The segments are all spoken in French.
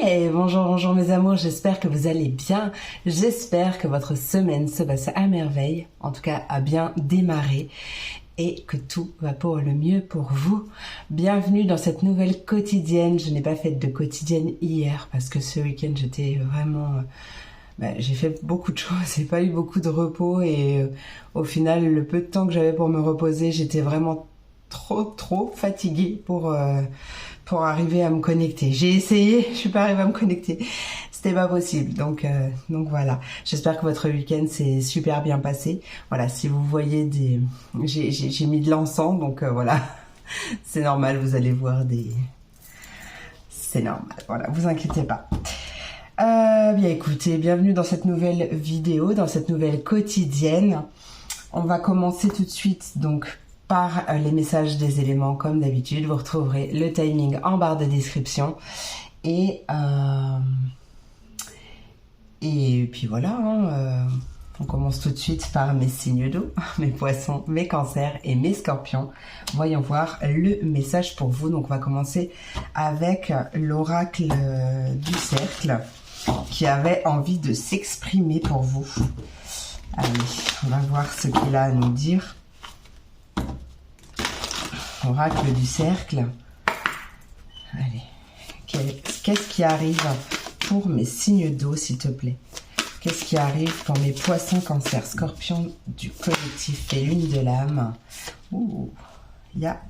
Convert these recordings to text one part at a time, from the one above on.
Hey, bonjour, bonjour mes amours, j'espère que vous allez bien, j'espère que votre semaine se passe à merveille, en tout cas a bien démarré et que tout va pour le mieux pour vous. Bienvenue dans cette nouvelle quotidienne, je n'ai pas fait de quotidienne hier parce que ce week-end j'étais vraiment... j'ai fait beaucoup de choses, j'ai pas eu beaucoup de repos et au final le peu de temps que j'avais pour me reposer, j'étais vraiment trop fatiguée pour arriver à me connecter. J'ai essayé, je suis pas arrivée à me connecter. C'était pas possible. Donc voilà. J'espère que votre week-end s'est super bien passé. Voilà, si vous voyez j'ai mis de l'encens, donc voilà. C'est normal, vous allez voir c'est normal. Voilà, vous inquiétez pas. Bien écoutez, bienvenue dans cette nouvelle vidéo, dans cette nouvelle quotidienne. On va commencer tout de suite donc par les messages des éléments comme d'habitude. Vous retrouverez le timing en barre de description. Et puis voilà, on commence tout de suite par mes signes d'eau, mes poissons, mes cancers et mes scorpions. Voyons voir le message pour vous. Donc on va commencer avec l'oracle du cercle qui avait envie de s'exprimer pour vous. Allez, on va voir ce qu'il a à nous dire. Oracle du cercle. Allez, qu'est-ce qui arrive pour mes signes d'eau, s'il te plaît? Qu'est-ce qui arrive pour mes poissons, cancer, scorpions du collectif et lune de l'âme? Ouh, il y a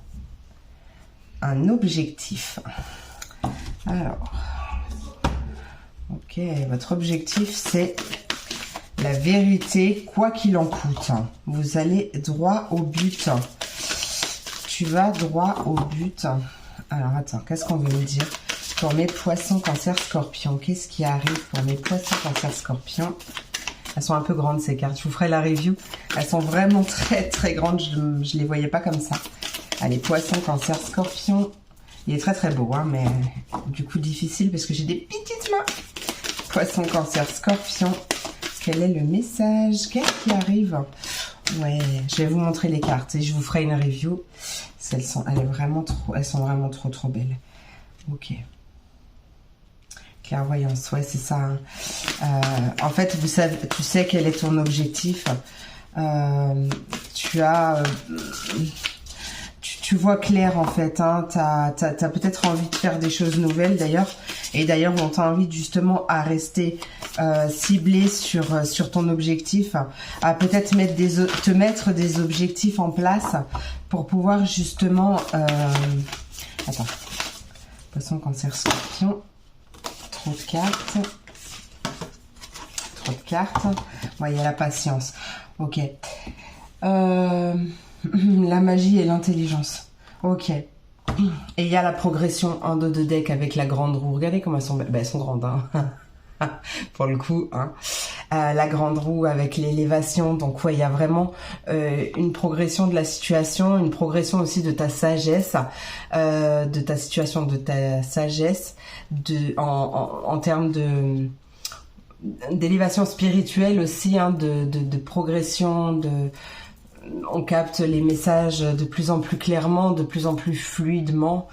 un objectif. Alors, ok, votre objectif, c'est la vérité, quoi qu'il en coûte. Vous allez droit au but. Tu vas droit au but. Alors, attends, qu'est-ce qu'on veut me dire pour mes poissons, cancer, scorpions? Qu'est-ce qui arrive pour mes poissons, cancer, scorpions? Elles sont un peu grandes, ces cartes. Je vous ferai la review. Elles sont vraiment très grandes. Je ne les voyais pas comme ça. Allez, poissons, cancer, scorpions. Il est très beau, hein, mais du coup difficile parce que j'ai des petites mains. Poissons, cancer, scorpions. Quel est le message? Qu'est-ce qui arrive? Ouais, je vais vous montrer les cartes et je vous ferai une review. Elles sont vraiment trop belles. Ok. Clairvoyance, ouais, c'est ça. Hein. En fait, tu sais quel est ton objectif. Tu vois clair en fait. Hein. T'as peut-être envie de faire des choses nouvelles d'ailleurs. Et d'ailleurs, on t'a envie justement à rester ciblé sur ton objectif, à peut-être te mettre des objectifs en place pour pouvoir justement... Attends. Poisson, cancer, scorpion. Trop de cartes. Ouais, il y a la patience. Ok. La magie et l'intelligence. Ok. Et il y a la progression en dos de deck avec la grande roue. Regardez comment elles sont belles. Elles sont grandes, hein. Pour le coup, hein. La grande roue avec l'élévation. Donc ouais, il y a vraiment une progression de la situation, une progression aussi de ta sagesse, de ta situation, de ta sagesse, en termes d'élévation spirituelle aussi, hein, de progression, on capte les messages de plus en plus clairement, de plus en plus fluidement.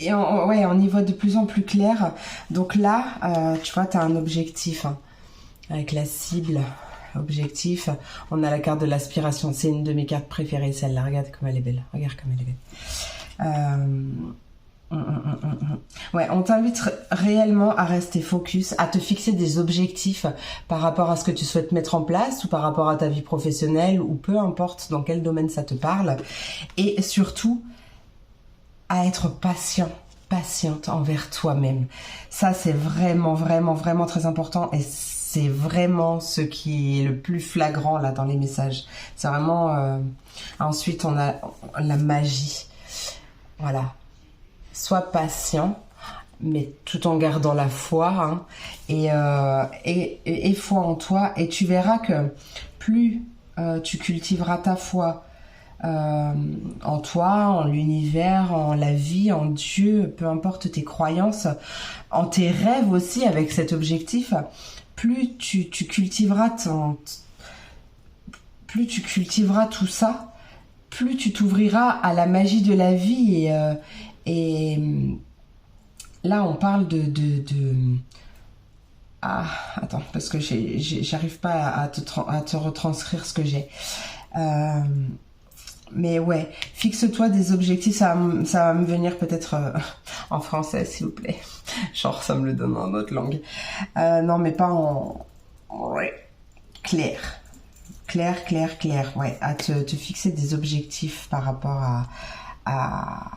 Et on y voit de plus en plus clair. Donc là, tu vois, tu as un objectif. Hein, avec la cible, objectif. On a la carte de l'aspiration. C'est une de mes cartes préférées, celle-là. Regarde comme elle est belle. Regarde comme elle est belle. Ouais, on t'invite réellement à rester focus, à te fixer des objectifs par rapport à ce que tu souhaites mettre en place ou par rapport à ta vie professionnelle ou peu importe dans quel domaine ça te parle. Et surtout, à être patiente envers toi-même. Ça, c'est vraiment très important et c'est vraiment ce qui est le plus flagrant là dans les messages. C'est vraiment... Ensuite, on a la magie. Voilà. Sois patient, mais tout en gardant la foi, hein, et foi en toi. Et tu verras que plus tu cultiveras ta foi en toi, en l'univers, en la vie, en Dieu, peu importe tes croyances, en tes rêves aussi avec cet objectif, plus tu cultiveras tout ça, plus tu t'ouvriras à la magie de la vie Et là, on parle Ah, attends, parce que j'arrive pas à te retranscrire ce que j'ai. Mais ouais, fixe-toi des objectifs, ça va me venir peut-être en français, s'il vous plaît. Genre, ça me le donne en autre langue. Non, mais pas ouais, clair. Clair, ouais. À te fixer des objectifs par rapport à...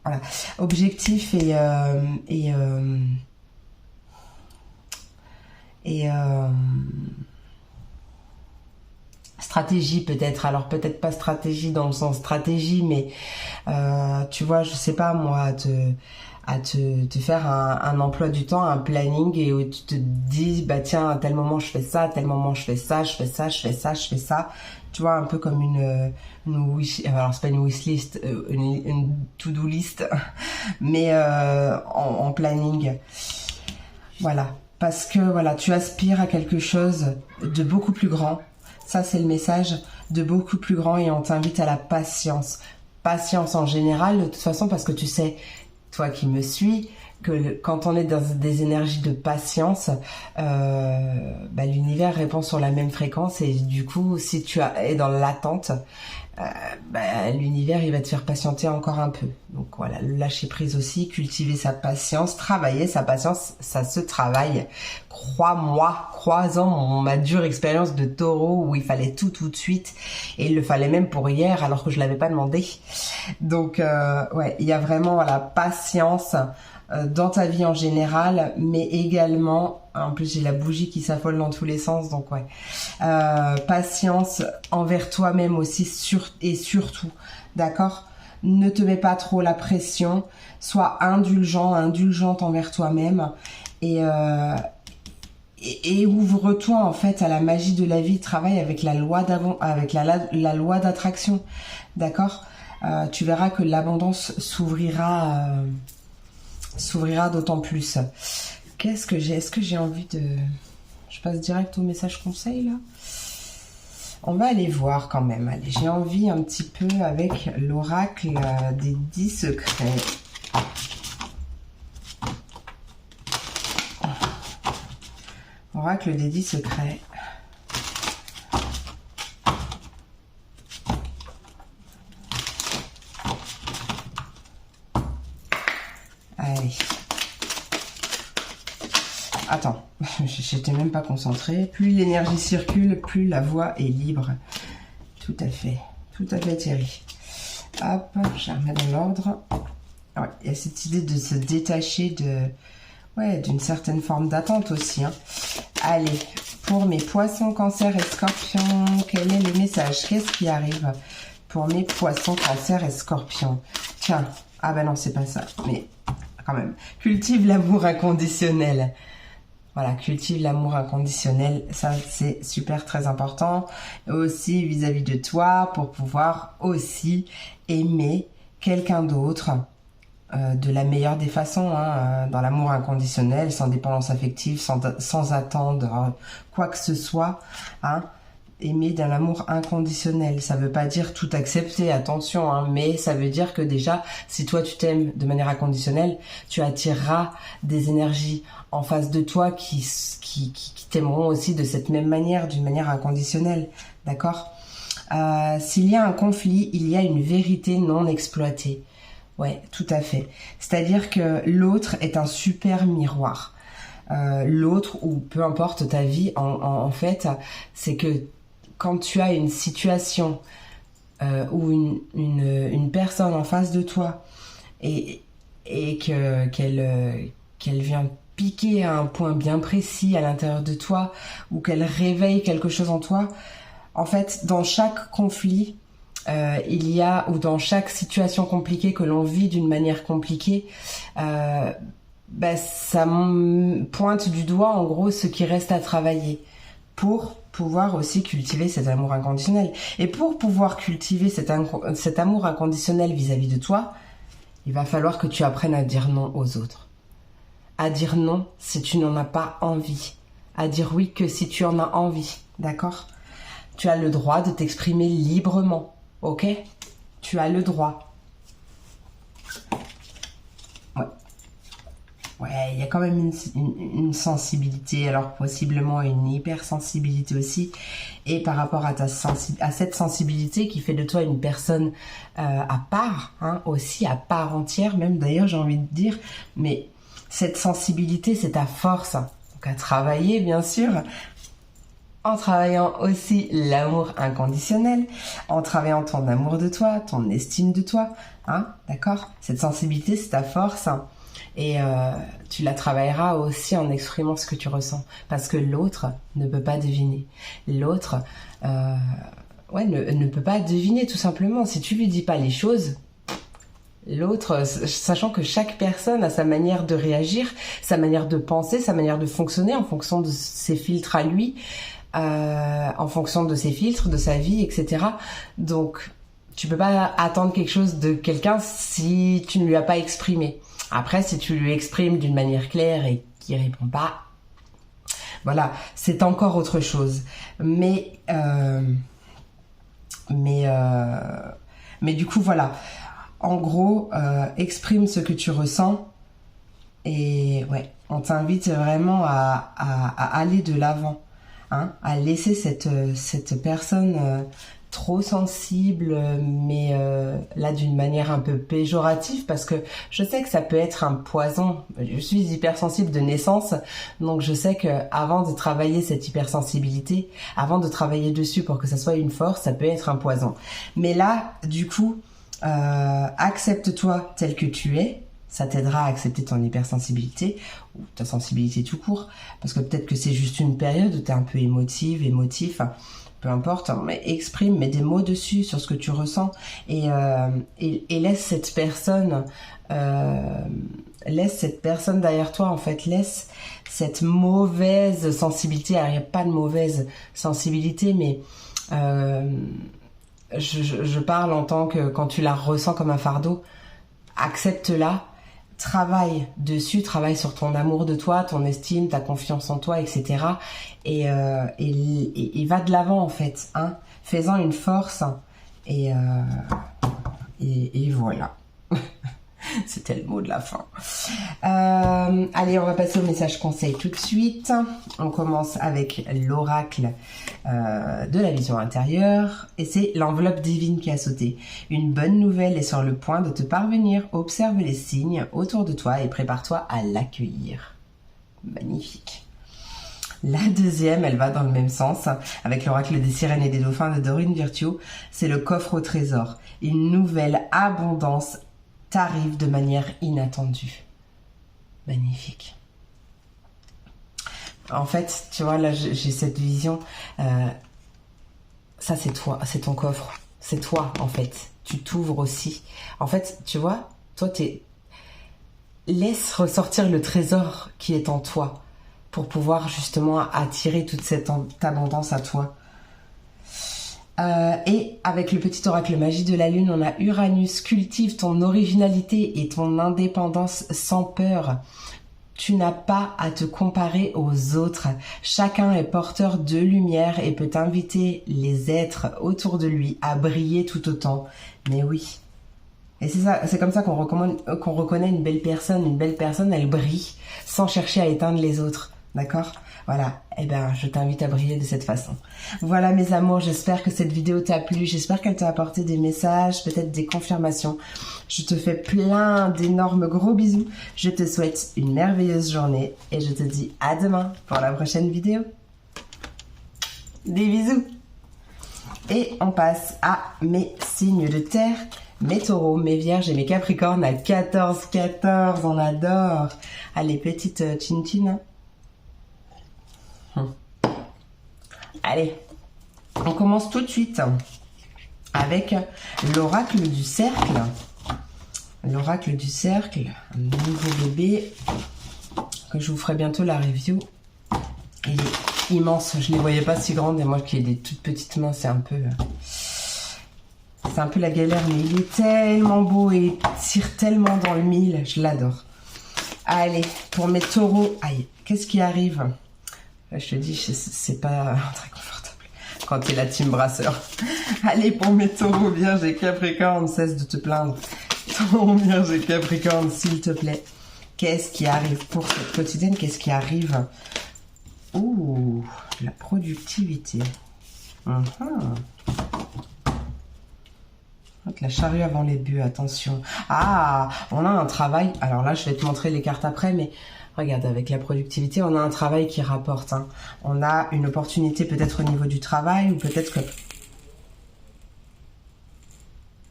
Voilà. Objectifs et stratégie peut-être. Alors peut-être pas stratégie dans le sens stratégie, mais tu vois, je sais pas moi, à te faire un emploi du temps, un planning, et où tu te dis bah tiens, à tel moment je fais ça, à tel moment je fais ça, je fais ça, je fais ça, je fais ça. Tu vois, un peu comme une wish, alors c'est pas une wish list, une to-do list, mais en planning. Voilà. Parce que voilà, tu aspires à quelque chose de beaucoup plus grand. Ça, c'est le message, de beaucoup plus grand, et on t'invite à la patience. Patience en général, de toute façon, parce que tu sais, toi qui me suis, que quand on est dans des énergies de patience, bah, l'univers répond sur la même fréquence, et du coup, si tu es dans l'attente, bah, l'univers il va te faire patienter encore un peu. Donc voilà, le lâcher prise aussi, cultiver sa patience, travailler sa patience, ça se travaille. Crois-moi, crois-en ma dure expérience de taureau où il fallait tout de suite, et il le fallait même pour hier alors que je l'avais pas demandé. Donc ouais, il y a vraiment voilà, patience dans ta vie en général, mais également, en plus j'ai la bougie qui s'affole dans tous les sens, donc ouais, patience envers toi-même aussi, et surtout, d'accord, ne te mets pas trop la pression, sois indulgente envers toi-même, et ouvre-toi en fait à la magie de la vie, travaille avec la loi la loi d'attraction, d'accord, tu verras que l'abondance s'ouvrira d'autant plus. Qu'est-ce que j'ai? Est-ce que j'ai envie de... Je passe direct au message conseil là? On va aller voir quand même. Allez, j'ai envie un petit peu avec l'oracle des 10 secrets. Oracle des 10 secrets. Allez. Attends, j'étais même pas concentrée. Plus l'énergie circule, plus la voix est libre. Tout à fait Thierry. Hop, je la remets dans l'ordre. Ouais, il y a cette idée de se détacher d'une certaine forme d'attente aussi. Hein. Allez, pour mes poissons, cancer et scorpions, quel est le message? Qu'est-ce qui arrive pour mes poissons, cancer et scorpions? Tiens, ah ben non, c'est pas ça, mais quand même. Cultive l'amour inconditionnel. Voilà, cultive l'amour inconditionnel, ça c'est super très important. Aussi vis-à-vis de toi, pour pouvoir aussi aimer quelqu'un d'autre de la meilleure des façons, hein, dans l'amour inconditionnel, sans dépendance affective, sans attendre quoi que ce soit, hein. Aimer dans l'amour inconditionnel, ça veut pas dire tout accepter, attention, hein, mais ça veut dire que déjà, si toi tu t'aimes de manière inconditionnelle, tu attireras des énergies en face de toi qui t'aimeront aussi de cette même manière, d'une manière inconditionnelle, d'accord? S'il y a un conflit, il y a une vérité non exploitée. Ouais, tout à fait. C'est-à-dire que l'autre est un super miroir. L'autre, ou peu importe ta vie, en fait, c'est que quand tu as une situation ou une personne en face de toi et qu'elle vient piquer à un point bien précis à l'intérieur de toi, ou qu'elle réveille quelque chose en toi, en fait, dans chaque conflit, il y a, ou dans chaque situation compliquée que l'on vit d'une manière compliquée, ça pointe du doigt en gros ce qui reste à travailler pour pouvoir aussi cultiver cet amour inconditionnel. Et pour pouvoir cultiver cet amour inconditionnel vis-à-vis de toi, il va falloir que tu apprennes à dire non aux autres. À dire non si tu n'en as pas envie. À dire oui que si tu en as envie. D'accord ? Tu as le droit de t'exprimer librement. Ok ? Tu as le droit. il y a quand même une sensibilité, alors possiblement une hypersensibilité aussi. Et par rapport à cette sensibilité qui fait de toi une personne à part, hein, aussi à part entière, même d'ailleurs j'ai envie de dire, mais cette sensibilité c'est ta force. Donc à travailler bien sûr, en travaillant aussi l'amour inconditionnel, en travaillant ton amour de toi, ton estime de toi, hein, d'accord? Cette sensibilité, c'est ta force, hein, et tu la travailleras aussi en exprimant ce que tu ressens, parce que l'autre ne peut pas deviner. L'autre, ne peut pas deviner tout simplement. Si tu lui dis pas les choses, l'autre, sachant que chaque personne a sa manière de réagir, sa manière de penser, sa manière de fonctionner en fonction de ses filtres à lui, en fonction de ses filtres, de sa vie, etc. Donc, tu peux pas attendre quelque chose de quelqu'un si tu ne lui as pas exprimé. Après, si tu lui exprimes d'une manière claire et qu'il répond pas, voilà, c'est encore autre chose. Mais du coup, voilà. En gros, exprime ce que tu ressens et ouais, on t'invite vraiment à aller de l'avant. Hein, à laisser cette personne trop sensible, mais là d'une manière un peu péjorative, parce que je sais que ça peut être un poison. Je suis hypersensible de naissance, donc je sais que avant de travailler cette hypersensibilité, avant de travailler dessus pour que ça soit une force, ça peut être un poison. Mais là, du coup, accepte-toi tel que tu es. Ça t'aidera à accepter ton hypersensibilité ou ta sensibilité tout court, parce que peut-être que c'est juste une période où tu es un peu émotif, peu importe, hein, mais exprime, mets des mots dessus sur ce que tu ressens et laisse cette personne derrière toi, en fait, laisse cette mauvaise sensibilité. Alors, il n'y a pas de mauvaise sensibilité, mais je parle en tant que quand tu la ressens comme un fardeau, accepte-la. Travaille dessus, travaille sur ton amour de toi, ton estime, ta confiance en toi, etc. Et va de l'avant en fait, hein. Fais-en une force et voilà. C'était le mot de la fin. Allez, on va passer au message conseil tout de suite. On commence avec l'oracle de la vision intérieure. Et c'est l'enveloppe divine qui a sauté. Une bonne nouvelle est sur le point de te parvenir. Observe les signes autour de toi et prépare-toi à l'accueillir. Magnifique. La deuxième, elle va dans le même sens, avec l'oracle des sirènes et des dauphins de Doreen Virtue. C'est le coffre au trésor. Une nouvelle abondance t'arrive de manière inattendue. Magnifique. En fait, tu vois, là, j'ai cette vision. Ça, c'est toi, c'est ton coffre. C'est toi, en fait. Tu t'ouvres aussi. En fait, tu vois, toi, laisse ressortir le trésor qui est en toi pour pouvoir justement attirer toute cette abondance à toi. Et avec le petit oracle magie de la lune, on a Uranus. Cultive ton originalité et ton indépendance sans peur. Tu n'as pas à te comparer aux autres. Chacun est porteur de lumière et peut inviter les êtres autour de lui à briller tout autant. Mais oui. Et c'est ça, c'est comme ça qu'on reconnaît une belle personne. Une belle personne, elle brille sans chercher à éteindre les autres. D'accord ? Voilà, eh ben, je t'invite à briller de cette façon. Voilà mes amours, j'espère que cette vidéo t'a plu, j'espère qu'elle t'a apporté des messages, peut-être des confirmations. Je te fais plein d'énormes gros bisous, je te souhaite une merveilleuse journée et je te dis à demain pour la prochaine vidéo. Des bisous. Et on passe à mes signes de terre, mes taureaux, mes vierges et mes capricornes à 14-14, on adore. Allez, petite chin-chin. Allez, on commence tout de suite avec l'oracle du cercle. L'oracle du cercle, un nouveau bébé que je vous ferai bientôt la review. Il est immense, je ne les voyais pas si grandes et moi qui ai des toutes petites mains, c'est un peu la galère, mais il est tellement beau et il tire tellement dans le mille, je l'adore. Allez, pour mes taureaux, aïe, qu'est-ce qui arrive ? Je te dis, c'est pas très confortable quand t'es la team brasseur. Allez, pour mes taureaux, vierges et capricornes, cesse de te plaindre. Taureaux, vierges et capricornes, s'il te plaît. Qu'est-ce qui arrive pour cette quotidienne? Qu'est-ce qui arrive? Ouh, la productivité. La charrue avant les bœufs, attention. Ah, on a un travail. Alors là, je vais te montrer les cartes après, mais regarde, avec la productivité, on a un travail qui rapporte. Hein. On a une opportunité peut-être au niveau du travail, ou peut-être que...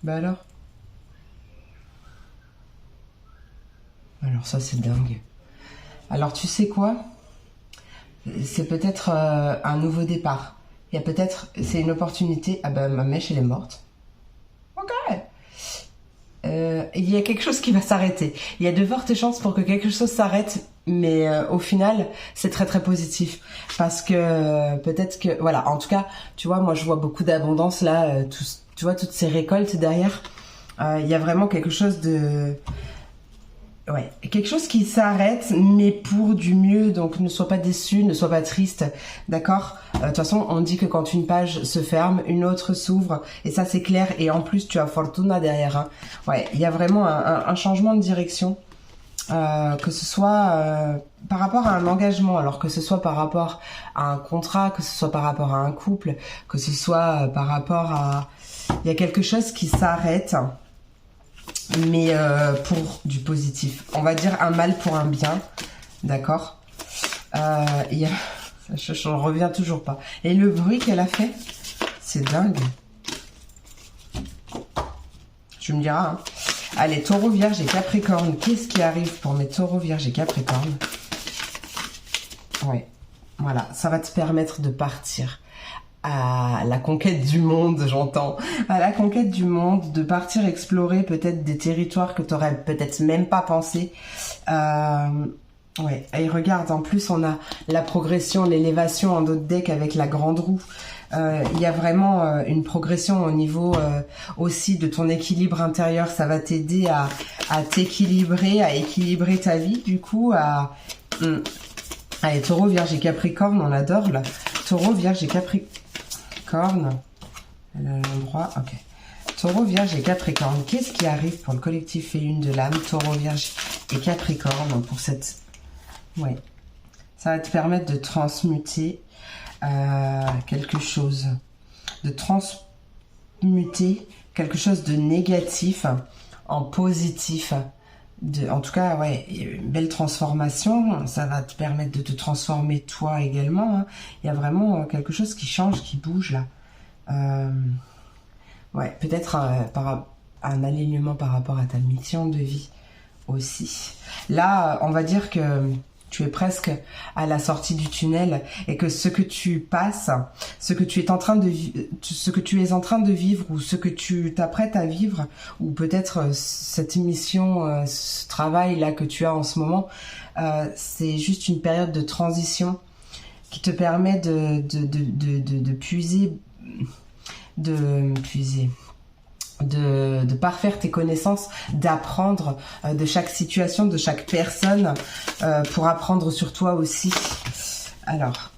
Bah alors? Alors ça, c'est dingue. Alors tu sais quoi? C'est peut-être un nouveau départ. Il y a peut-être... C'est une opportunité. Ah ben, ma mèche, elle est morte. Ok. Il y a quelque chose qui va s'arrêter. Il y a de fortes chances pour que quelque chose s'arrête, mais au final, c'est très très positif. Parce que peut-être que... Voilà, en tout cas, tu vois, moi je vois beaucoup d'abondance là. Tu vois, toutes ces récoltes derrière. Il y a vraiment quelque chose de... Ouais, quelque chose qui s'arrête, mais pour du mieux, donc ne sois pas déçu, ne sois pas triste, d'accord? De toute façon, on dit que quand une page se ferme, une autre s'ouvre, et ça c'est clair, et en plus tu as Fortuna derrière, hein. Ouais, il y a vraiment un changement de direction, que ce soit par rapport à un engagement, alors que ce soit par rapport à un contrat, que ce soit par rapport à un couple, que ce soit par rapport à... Il y a quelque chose qui s'arrête, mais pour du positif. On va dire un mal pour un bien, d'accord? Je reviens toujours pas. Et le bruit qu'elle a fait, c'est dingue. Tu me diras, hein. Allez, taureau, vierge et capricorne. Qu'est-ce qui arrive pour mes taureaux, vierge et capricorne? Ouais, voilà, ça va te permettre de partir à la conquête du monde, j'entends, à la conquête du monde, de partir explorer peut-être des territoires que tu n'aurais peut-être même pas pensé. Ouais, et regarde, en plus on a la progression, l'élévation en d'autres decks avec la grande roue. Il y a vraiment une progression au niveau aussi de ton équilibre intérieur. Ça va t'aider à t'équilibrer, à équilibrer ta vie, du coup, Allez, taureau, vierge et capricorne, on adore là. Taureau, vierge et capricorne. Elle a l'endroit, ok. Taureau, vierge et capricorne. Qu'est-ce qui arrive pour le collectif Féline de l'âme? Taureau, vierge et capricorne pour cette... Ouais. Ça va te permettre de transmuter quelque chose. De transmuter quelque chose de négatif en positif. En tout cas, ouais, une belle transformation. Ça va te permettre de te transformer toi également, hein. Il y a vraiment quelque chose qui change, qui bouge là. Ouais, peut-être un alignement par rapport à ta mission de vie aussi. Là, on va dire que tu es presque à la sortie du tunnel et que ce que tu passes, ce que tu es en train de vivre ou ce que tu t'apprêtes à vivre, ou peut-être cette mission, ce travail là que tu as en ce moment, c'est juste une période de transition qui te permet de parfaire tes connaissances, d'apprendre de chaque situation, de chaque personne, pour apprendre sur toi aussi. Alors,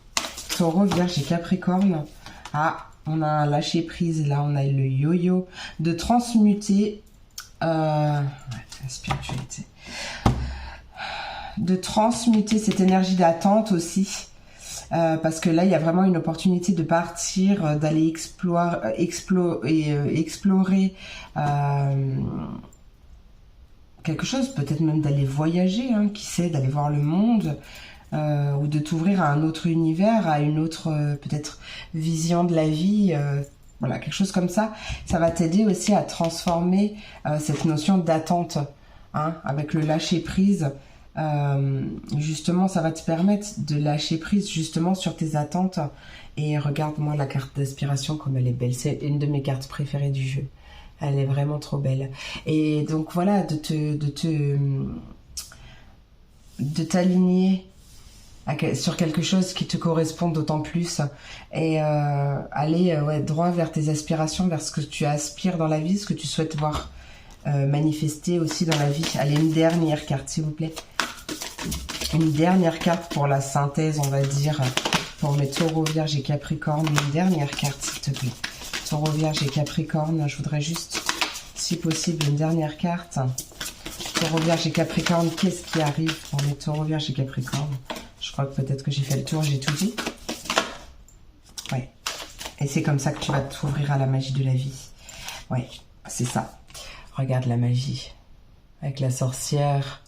taureau, vierge et capricorne. Ah, on a un lâcher prise, là on a le yo-yo. De transmuter la spiritualité. De transmuter cette énergie d'attente aussi. Parce que là, il y a vraiment une opportunité de partir, d'aller explorer quelque chose, peut-être même d'aller voyager, hein, qui sait, d'aller voir le monde, ou de t'ouvrir à un autre univers, à une autre peut-être vision de la vie, voilà, quelque chose comme ça. Ça va t'aider aussi à transformer cette notion d'attente, hein, avec le lâcher prise. Justement, ça va te permettre de lâcher prise justement sur tes attentes. Et regarde-moi la carte d'aspiration comme elle est belle. C'est une de mes cartes préférées du jeu. Elle est vraiment trop belle. Et donc voilà, de t'aligner sur quelque chose qui te correspond d'autant plus, et aller ouais, droit vers tes aspirations, vers ce que tu aspires dans la vie, ce que tu souhaites voir manifester aussi dans la vie. Allez, une dernière carte s'il vous plaît. Une dernière carte pour la synthèse, on va dire, pour mes taureaux, vierges et capricornes. Une dernière carte, s'il te plaît. Taureau, vierge et capricorne. Je voudrais juste, si possible, une dernière carte. Taureau, Vierge et Capricorne, qu'est-ce qui arrive pour les Taureaux, Vierge et Capricorne? Je crois que peut-être que j'ai fait le tour, j'ai tout dit. Ouais. Et c'est comme ça que tu vas t'ouvrir à la magie de la vie. Ouais, c'est ça. Regarde la magie. Avec la sorcière,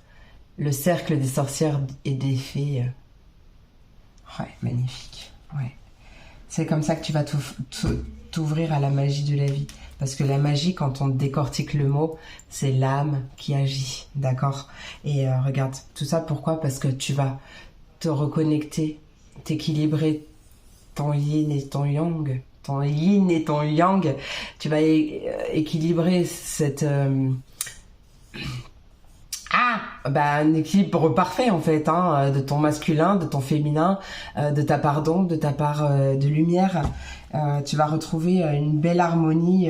le cercle des sorcières et des fées. Ouais, magnifique. Ouais. C'est comme ça que tu vas t'ouvrir à la magie de la vie. Parce que la magie, quand on décortique le mot, c'est l'âme qui agit, d'accord? Et regarde, tout ça pourquoi? Parce que tu vas te reconnecter, t'équilibrer ton yin et ton yang. Ton yin et ton yang. Tu vas équilibrer cette... un équilibre parfait en fait, hein, de ton masculin, de ton féminin, de ta part d'ombre, de ta part de lumière. Tu vas retrouver une belle harmonie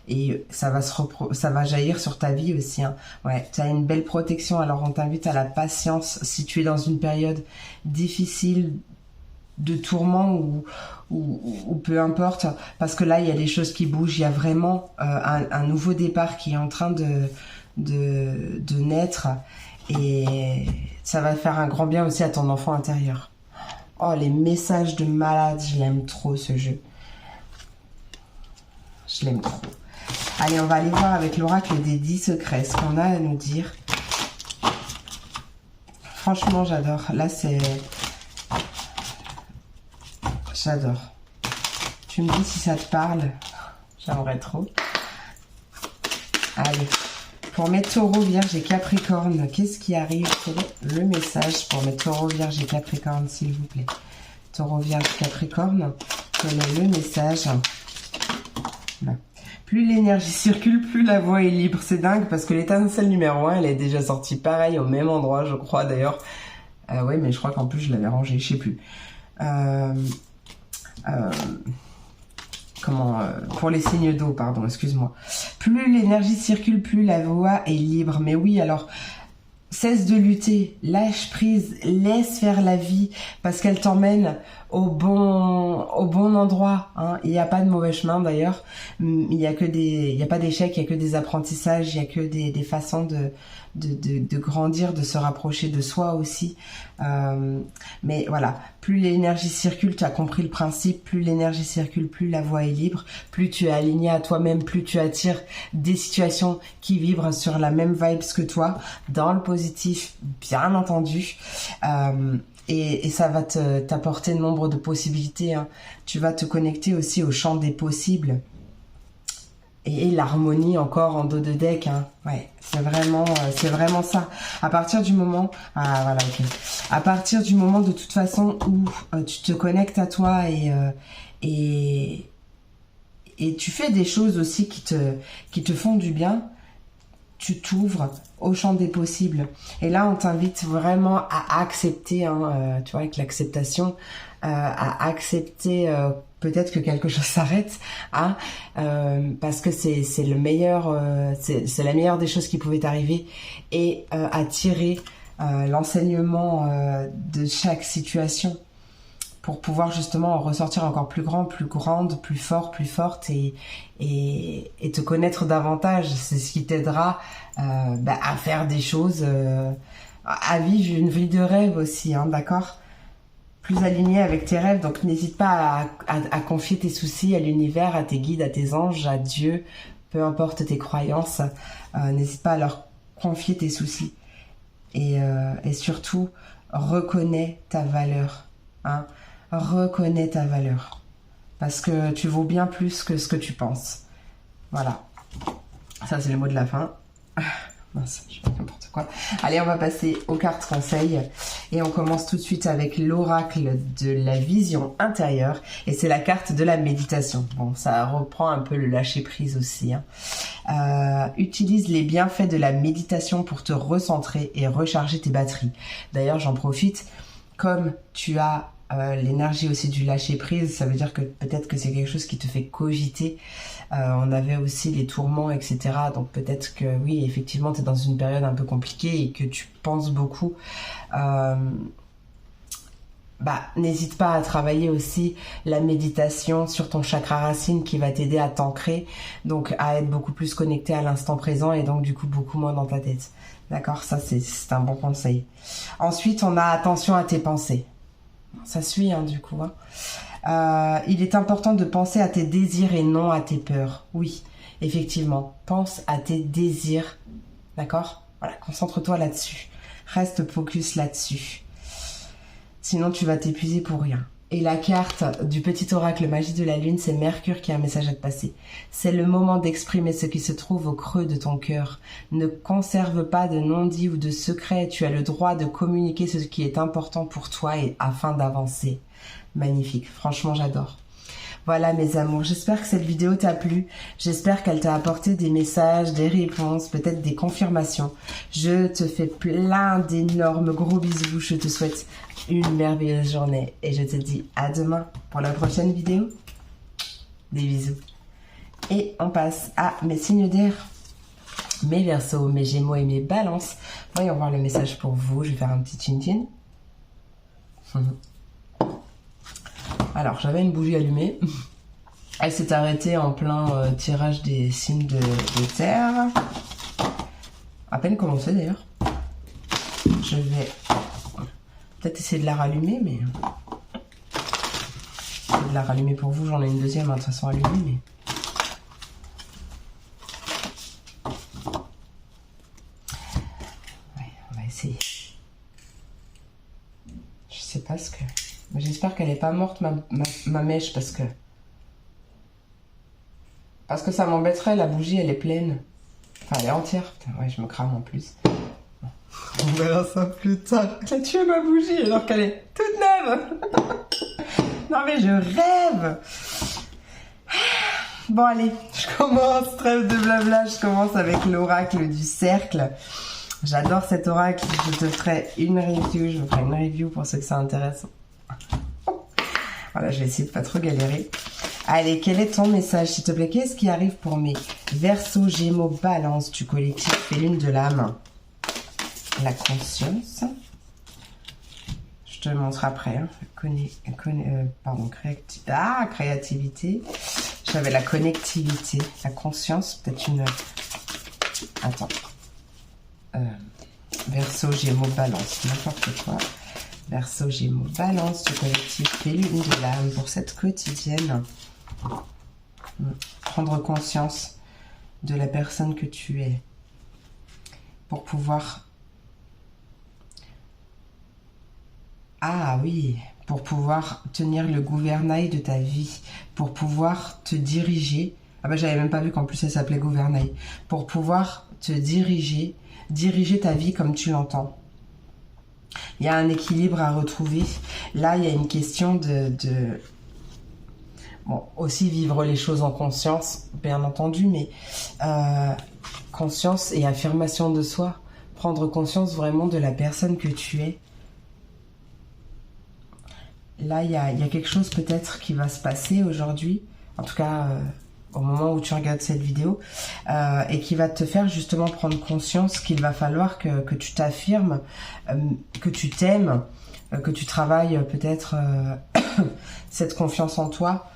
et ça va jaillir sur ta vie aussi. Hein. Ouais, tu as une belle protection, alors on t'invite à la patience si tu es dans une période difficile de tourment ou peu importe, parce que là il y a des choses qui bougent, il y a vraiment un nouveau départ qui est en train de naître et ça va faire un grand bien aussi à ton enfant intérieur. Oh, les messages de malade, je l'aime trop ce jeu. Je l'aime trop. Allez, on va aller voir avec l'oracle des 10 secrets ce qu'on a à nous dire. Franchement, j'adore. Là, c'est... J'adore. Tu me dis si ça te parle. J'aimerais trop. Allez. Pour mes taureaux, vierges et capricornes, qu'est-ce qui arrive? Quel est le message pour mes taureaux, vierges et capricornes, s'il vous plaît? Taureau, vierge, capricorne, quel est le message? Là. Plus l'énergie circule, plus la voie est libre. C'est dingue parce que l'étincelle numéro 1, elle est déjà sortie pareil au même endroit, je crois d'ailleurs. Oui, mais je crois qu'en plus je l'avais rangée, je sais plus. Pour les signes d'eau, pardon, excuse-moi. Plus l'énergie circule, plus la voie est libre. Mais oui, alors, cesse de lutter, lâche prise, laisse faire la vie, parce qu'elle t'emmène au bon endroit. Hein. Il n'y a pas de mauvais chemin d'ailleurs. Il n'y a pas d'échec, il n'y a que des apprentissages, il n'y a que des façons de grandir, de se rapprocher de soi aussi. Mais voilà, plus l'énergie circule, tu as compris le principe, plus l'énergie circule, plus la voie est libre, plus tu es aligné à toi-même, plus tu attires des situations qui vibrent sur la même vibes que toi, dans le positif, bien entendu. Et ça va t'apporter nombre de possibilités. Hein. Tu vas te connecter aussi au champ des possibles. Et l'harmonie encore en dos de deck, hein. Ouais, c'est vraiment ça. À partir du moment, à partir du moment de toute façon où tu te connectes à toi et tu fais des choses aussi qui te font du bien, tu t'ouvres au champ des possibles. Et là, on t'invite vraiment à accepter, hein, tu vois, avec l'acceptation, à accepter peut-être que quelque chose s'arrête, hein, parce que c'est le meilleur, c'est la meilleure des choses qui pouvaient t'arriver, et à tirer l'enseignement de chaque situation pour pouvoir justement en ressortir encore plus grand, plus grande, plus fort, plus forte et te connaître davantage. C'est ce qui t'aidera à faire des choses, à vivre une vie de rêve aussi, hein, d'accord ? Plus aligné avec tes rêves, donc n'hésite pas à confier tes soucis à l'univers, à tes guides, à tes anges, à Dieu, peu importe tes croyances, n'hésite pas à leur confier tes soucis. Et surtout, reconnais ta valeur, hein. Reconnais ta valeur, parce que tu vaux bien plus que ce que tu penses. Voilà, ça c'est le mot de la fin. Mince, je fais n'importe quoi. Allez, on va passer aux cartes conseils et on commence tout de suite avec l'oracle de la vision intérieure et c'est la carte de la méditation. Bon, ça reprend un peu le lâcher prise aussi, hein. Utilise les bienfaits de la méditation pour te recentrer et recharger tes batteries. D'ailleurs, j'en profite, comme tu as l'énergie aussi du lâcher prise, ça veut dire que peut-être que c'est quelque chose qui te fait cogiter. On avait aussi les tourments, etc. Donc peut-être que oui, effectivement, tu es dans une période un peu compliquée et que tu penses beaucoup. n'hésite pas à travailler aussi la méditation sur ton chakra racine qui va t'aider à t'ancrer, donc à être beaucoup plus connecté à l'instant présent et donc du coup beaucoup moins dans ta tête. D'accord, ça c'est un bon conseil. Ensuite, on a attention à tes pensées. Ça suit du coup. Il est important de penser à tes désirs et non à tes peurs. Oui, effectivement, pense à tes désirs. D'accord ? Voilà, concentre-toi là-dessus. Reste focus là-dessus. Sinon, tu vas t'épuiser pour rien. Et la carte du petit oracle magie de la lune, c'est Mercure qui a un message à te passer. C'est le moment d'exprimer ce qui se trouve au creux de ton cœur. Ne conserve pas de non-dit ou de secret. Tu as le droit de communiquer ce qui est important pour toi et afin d'avancer. Magnifique. Franchement, j'adore. Voilà mes amours, j'espère que cette vidéo t'a plu, j'espère qu'elle t'a apporté des messages, des réponses, peut-être des confirmations. Je te fais plein d'énormes gros bisous, je te souhaite une merveilleuse journée et je te dis à demain pour la prochaine vidéo. Des bisous. Et on passe à mes signes d'air, mes Verseaux, mes Gémeaux et mes Balances. Voyons voir le message pour vous, je vais faire un petit chin-chin. Alors, j'avais une bougie allumée. Elle s'est arrêtée en plein tirage des signes de terre. À peine commencé d'ailleurs. Je vais peut-être essayer de la rallumer, mais... de la rallumer pour vous, j'en ai une deuxième, de toute façon allumée, mais... Ouais, on va essayer. Je sais pas ce que... Mais j'espère qu'elle n'est pas morte, ma mèche, parce que ça m'embêterait, la bougie, elle est pleine. Enfin, elle est entière. Putain, ouais, je me crame en plus. On verra ça plus tard. Elle a tué ma bougie alors qu'elle est toute neuve. Non, mais je rêve. Bon, allez, je commence. Trêve de blabla, je commence avec l'oracle du cercle. J'adore cet oracle. Je te ferai une review. Je vous ferai une review pour ceux que ça intéresse. Voilà, je vais essayer de pas trop galérer. Allez, quel est ton message, s'il te plaît? Qu'est-ce qui arrive pour mes Verseaux, Gémeaux, Balance du collectif et lune de l'âme? La conscience. Je te le montre après. Hein. Créativité. J'avais la connectivité, la conscience, peut-être une... Attends. Verseaux, Gémeaux, Balance, n'importe quoi. Verseaux, Gémeaux, Balance du collectif et lune de l'âme pour cette quotidienne. Prendre conscience de la personne que tu es pour pouvoir... Ah oui, pour pouvoir tenir le gouvernail de ta vie, pour pouvoir te diriger. Ah bah j'avais même pas vu qu'en plus elle s'appelait gouvernail. Pour pouvoir te diriger ta vie comme tu l'entends. Il y a un équilibre à retrouver. Là, il y a une question de... Bon, aussi vivre les choses en conscience, bien entendu, mais conscience et affirmation de soi. Prendre conscience vraiment de la personne que tu es. Là, il y a quelque chose peut-être qui va se passer aujourd'hui. En tout cas, au moment où tu regardes cette vidéo. Et qui va te faire justement prendre conscience qu'il va falloir que tu t'affirmes, que tu t'aimes, que tu travailles peut-être cette confiance en toi.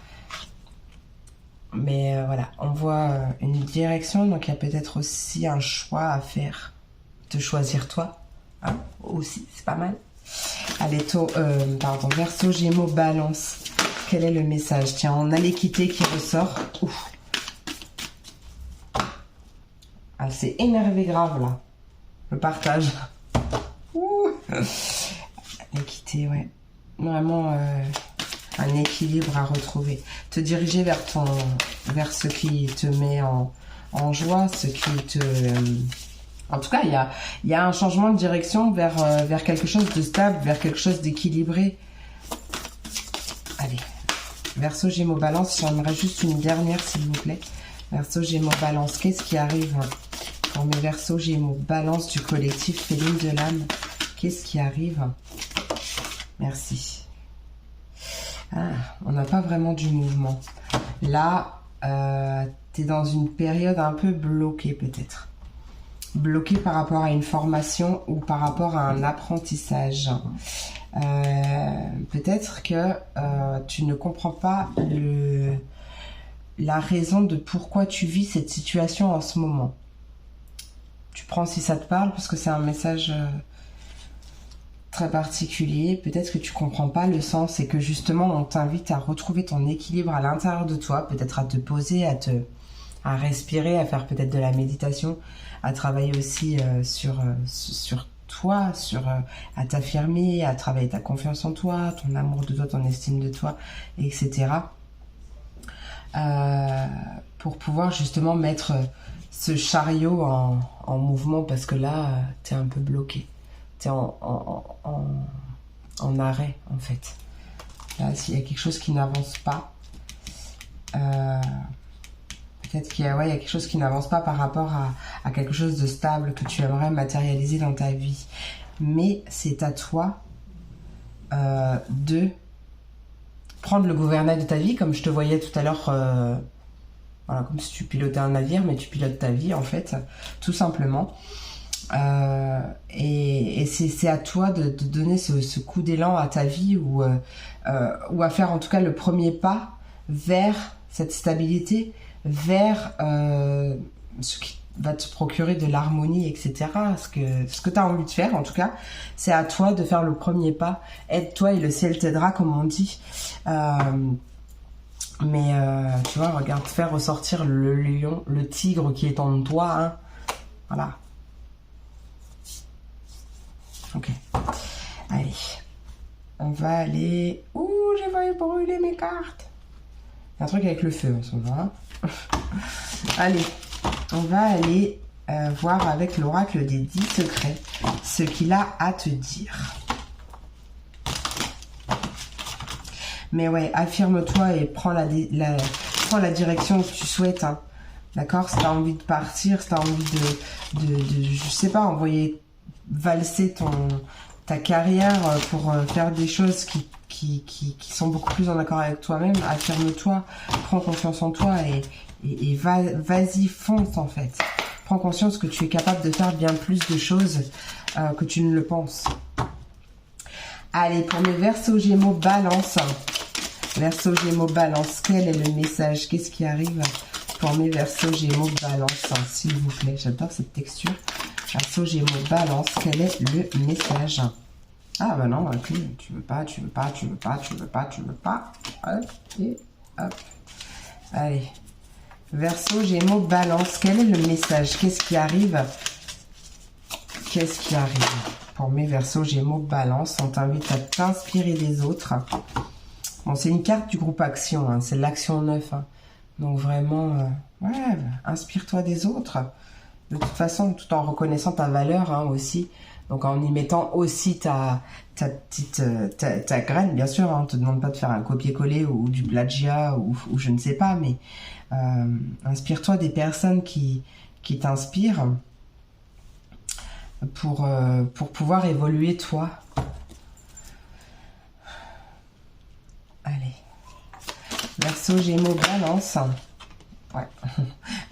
Mais voilà, on voit une direction, donc il y a peut-être aussi un choix à faire. De choisir toi, hein, aussi, c'est pas mal. Allez, Verseaux, Gémeaux, Balance. Quel est le message? Tiens, on a l'équité qui ressort. Ouf. Ah, c'est énervé grave, là. Le partage. L'équité, ouais. Vraiment... un équilibre à retrouver. Te diriger vers ce qui te met en joie, ce qui te... En tout cas, il y a un changement de direction vers quelque chose de stable, vers quelque chose d'équilibré. Allez. Verseaux, Gémeaux, Balance. J'aimerais juste une dernière, s'il vous plaît. Verseaux, Gémeaux, Balance. Qu'est-ce qui arrive pour mes Verseaux, Gémeaux, Balance du collectif Féline de l'âme? Qu'est-ce qui arrive? Merci. Ah, on n'a pas vraiment du mouvement. Là, tu es dans une période un peu bloquée peut-être. Bloquée par rapport à une formation ou par rapport à un apprentissage. Peut-être que tu ne comprends pas la raison de pourquoi tu vis cette situation en ce moment. Tu prends si ça te parle, parce que c'est un message très particulier. Peut-être que tu comprends pas le sens et que justement on t'invite à retrouver ton équilibre à l'intérieur de toi, peut-être à te poser, à respirer, à faire peut-être de la méditation, à travailler aussi sur toi, à t'affirmer, à travailler ta confiance en toi, ton amour de toi, ton estime de toi, etc. Pour pouvoir justement mettre ce chariot en mouvement, parce que là, t'es un peu bloqué. T'es en arrêt, en fait. Là, s'il y a quelque chose qui n'avance pas, peut-être qu'il y a quelque chose qui n'avance pas par rapport à quelque chose de stable que tu aimerais matérialiser dans ta vie. Mais c'est à toi de prendre le gouvernail de ta vie, comme je te voyais tout à l'heure, voilà, comme si tu pilotais un navire, mais tu pilotes ta vie en fait, tout simplement. Et c'est à toi de donner ce coup d'élan à ta vie ou à faire en tout cas le premier pas vers cette stabilité, vers ce qui va te procurer de l'harmonie, etc. Ce que tu as envie de faire, en tout cas, c'est à toi de faire le premier pas. Aide-toi et le ciel t'aidera, comme on dit. Mais tu vois, regarde, faire ressortir le lion, le tigre qui est en toi. Hein. Voilà. Ok. Allez. On va aller... Ouh, j'ai failli brûler mes cartes. Il y a un truc avec le feu en ce moment. Hein. Allez. On va aller voir avec l'oracle des 10 secrets ce qu'il a à te dire. Mais ouais, affirme-toi et prends la direction que tu souhaites. Hein. D'accord? Si tu as envie de partir, si tu as envie de, je sais pas, envoyer valser ta carrière pour faire des choses qui sont beaucoup plus en accord avec toi-même, affirme-toi, prends confiance en toi et vas-y, fonce en fait. Prends conscience que tu es capable de faire bien plus de choses que tu ne le penses. Allez, pour mes Verseaux, Gémeaux, Balance. Verseaux, Gémeaux, Balance, quel est le message? Qu'est-ce qui arrive pour mes Verseaux, Gémeaux, Balance, s'il vous plaît? J'adore cette texture. Verseaux, Gémeaux, Balance, quel est le message? Ah bah non, ok, tu veux pas. Hop, et hop. Allez. Verseaux, Gémeaux, Balance, quel est le message? Qu'est-ce qui arrive? Qu'est-ce qui arrive? Pour mes Verseaux, Gémeaux, Balance, on t'invite à t'inspirer des autres. Bon, c'est une carte du groupe Action, hein, c'est l'action 9. Hein. Donc vraiment, ouais, inspire-toi des autres. De toute façon, tout en reconnaissant ta valeur hein, aussi. Donc en y mettant aussi ta graine, bien sûr. Hein, on ne te demande pas de faire un copier-coller ou du plagiat ou je ne sais pas, mais inspire-toi des personnes qui t'inspirent pour pouvoir évoluer toi. Allez. Verseaux, Gémeaux, Balance. Ouais.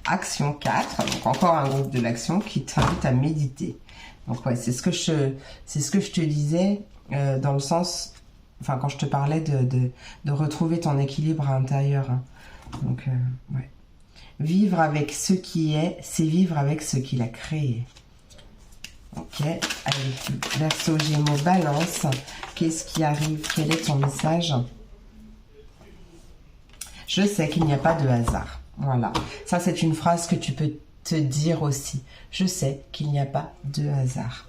Action 4. Donc encore un groupe de l'action qui t'invite à méditer. Donc ouais, c'est ce que je te disais dans le sens, enfin quand je te parlais de retrouver ton équilibre intérieur. Hein. Donc ouais. Vivre avec ce qui est, c'est vivre avec ce qu'il a créé. Ok, allez, Verseaux, Gémeaux, Balance. Qu'est-ce qui arrive? Quel est ton message? Je sais qu'il n'y a pas de hasard. Voilà. Ça, c'est une phrase que tu peux te dire aussi. Je sais qu'il n'y a pas de hasard.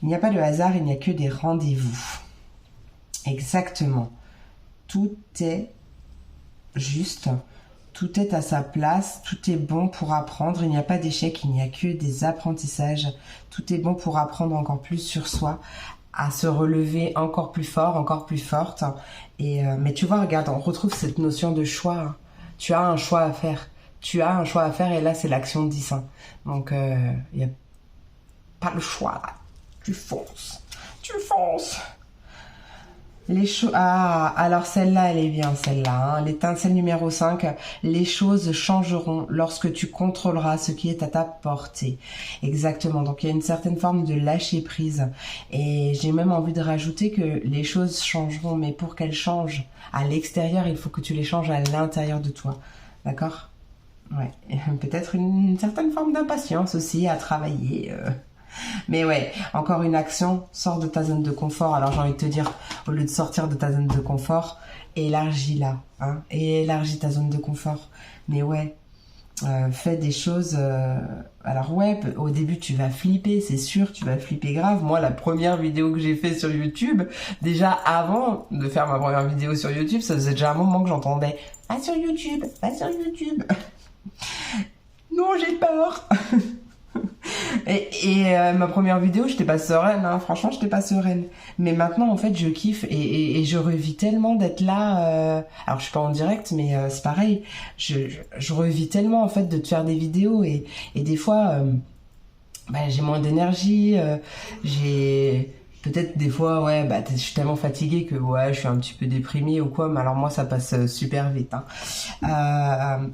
Il n'y a pas de hasard, il n'y a que des rendez-vous. Exactement. Tout est juste. Tout est à sa place. Tout est bon pour apprendre. Il n'y a pas d'échec, il n'y a que des apprentissages. Tout est bon pour apprendre encore plus sur soi, à se relever encore plus fort, encore plus forte. Et mais tu vois, regarde, on retrouve cette notion de choix. Hein. Tu as un choix à faire. Tu as un choix à faire et là, c'est l'action 10. Hein. Donc, il n'y a pas le choix. Là. Tu fonces. Tu fonces. Les choses... Ah, alors celle-là, elle est bien, celle-là. Hein. L'étincelle numéro 5. Les choses changeront lorsque tu contrôleras ce qui est à ta portée. Exactement. Donc, il y a une certaine forme de lâcher prise. Et j'ai même envie de rajouter que les choses changeront. Mais pour qu'elles changent à l'extérieur, il faut que tu les changes à l'intérieur de toi. D'accord? Ouais. Peut-être une certaine forme d'impatience aussi à travailler. Mais ouais, encore une action, sors de ta zone de confort. Alors j'ai envie de te dire, au lieu de sortir de ta zone de confort, élargis-la, hein, et élargis ta zone de confort. Mais ouais, fais des choses... Alors ouais, au début tu vas flipper, c'est sûr, tu vas flipper grave. Moi, la première vidéo que j'ai fait sur YouTube, déjà avant de faire ma première vidéo sur YouTube, ça faisait déjà un moment que j'entendais « Va sur YouTube, va sur YouTube !» Non, j'ai peur. Et ma première vidéo, j'étais pas sereine, hein. Franchement, j'étais pas sereine. Mais maintenant, en fait, je kiffe et je revis tellement d'être là. Alors, je suis pas en direct, mais c'est pareil. Je revis tellement, en fait, de te faire des vidéos et des fois, j'ai moins d'énergie. J'ai peut-être des fois, ouais, je suis tellement fatiguée que ouais, je suis un petit peu déprimée ou quoi. Mais alors moi, ça passe super vite. Hein.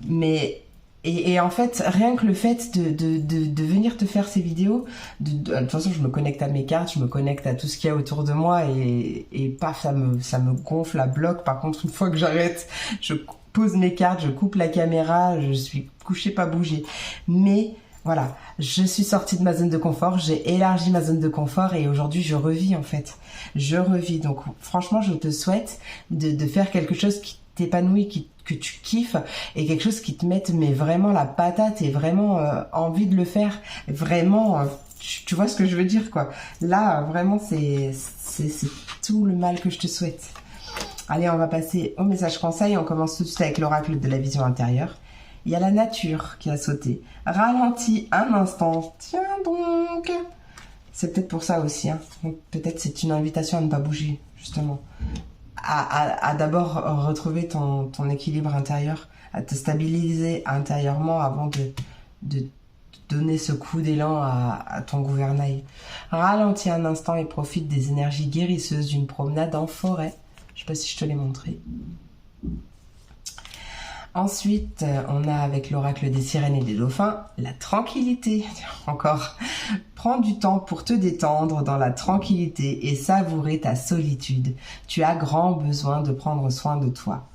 Et en fait, rien que le fait de venir te faire ces vidéos, de toute façon, je me connecte à mes cartes, je me connecte à tout ce qu'il y a autour de moi et paf, ça me gonfle à bloc. Par contre, une fois que j'arrête, je pose mes cartes, je coupe la caméra, je suis couchée, pas bougée. Mais voilà, je suis sortie de ma zone de confort, j'ai élargi ma zone de confort et aujourd'hui, je revis en fait. Je revis. Donc, franchement, je te souhaite de faire quelque chose qui t'épanouit, que tu kiffes et quelque chose qui te mette mais vraiment la patate et vraiment envie de le faire, vraiment tu vois ce que je veux dire quoi. Là vraiment c'est tout le mal que je te souhaite. Allez, on va passer au message conseil. On commence tout de suite avec l'oracle de la vision intérieure. Il y a la nature qui a sauté. Ralentis un instant, tiens donc. C'est peut-être pour ça aussi, hein. Peut-être c'est une invitation à ne pas bouger, justement. À d'abord retrouver ton équilibre intérieur, à te stabiliser intérieurement avant de donner ce coup d'élan à ton gouvernail. Ralentis un instant et profite des énergies guérisseuses d'une promenade en forêt. Je sais pas si je te l'ai montré. Ensuite, on a avec l'oracle des sirènes et des dauphins, la tranquillité. Encore, prends du temps pour te détendre dans la tranquillité et savourer ta solitude. Tu as grand besoin de prendre soin de toi.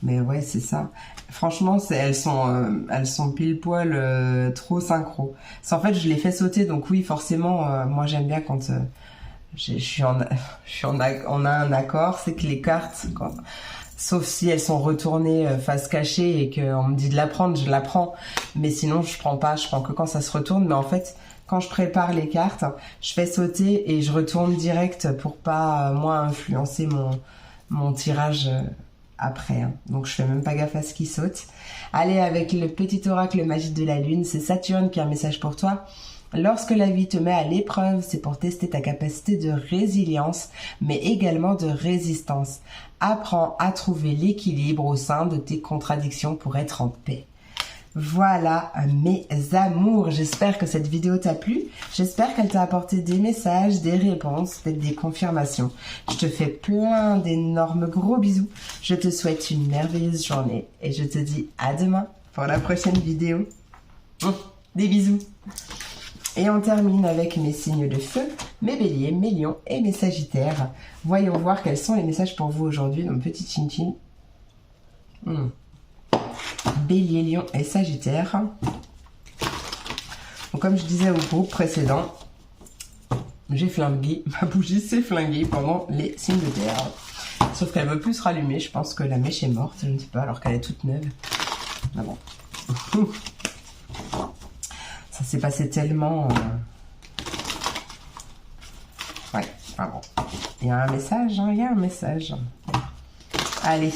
Mais ouais, c'est ça. Franchement, elles sont pile poil trop synchro. En fait, je les fais sauter, donc oui, forcément, moi j'aime bien quand on a un accord, c'est que les cartes... Sauf si elles sont retournées face cachée et qu'on me dit de la prendre, je la prends. Mais sinon, je prends pas. Je prends que quand ça se retourne. Mais en fait, quand je prépare les cartes, je fais sauter et je retourne direct pour pas, moi, influencer mon tirage après. Hein. Donc, je fais même pas gaffe à ce qui saute. Allez, avec le petit oracle magique de la lune, c'est Saturne qui a un message pour toi. Lorsque la vie te met à l'épreuve, c'est pour tester ta capacité de résilience, mais également de résistance. Apprends à trouver l'équilibre au sein de tes contradictions pour être en paix. Voilà mes amours, j'espère que cette vidéo t'a plu, j'espère qu'elle t'a apporté des messages, des réponses, peut-être des confirmations. Je te fais plein d'énormes gros bisous, je te souhaite une merveilleuse journée et je te dis à demain pour la prochaine vidéo. Des bisous. Et on termine avec mes signes de feu, mes béliers, mes lions et mes sagittaires. Voyons voir quels sont les messages pour vous aujourd'hui. Donc, petit chin-chin. Bélier, lion et sagittaire. Donc, comme je disais au groupe précédent, j'ai flingué, ma bougie s'est flinguée pendant les signes de terre. Sauf qu'elle ne veut plus se rallumer. Je pense que la mèche est morte, je ne sais pas, alors qu'elle est toute neuve. Ah bon. Ça s'est passé tellement... Ouais, pardon. Il y a un message, hein, il y a un message. Allez.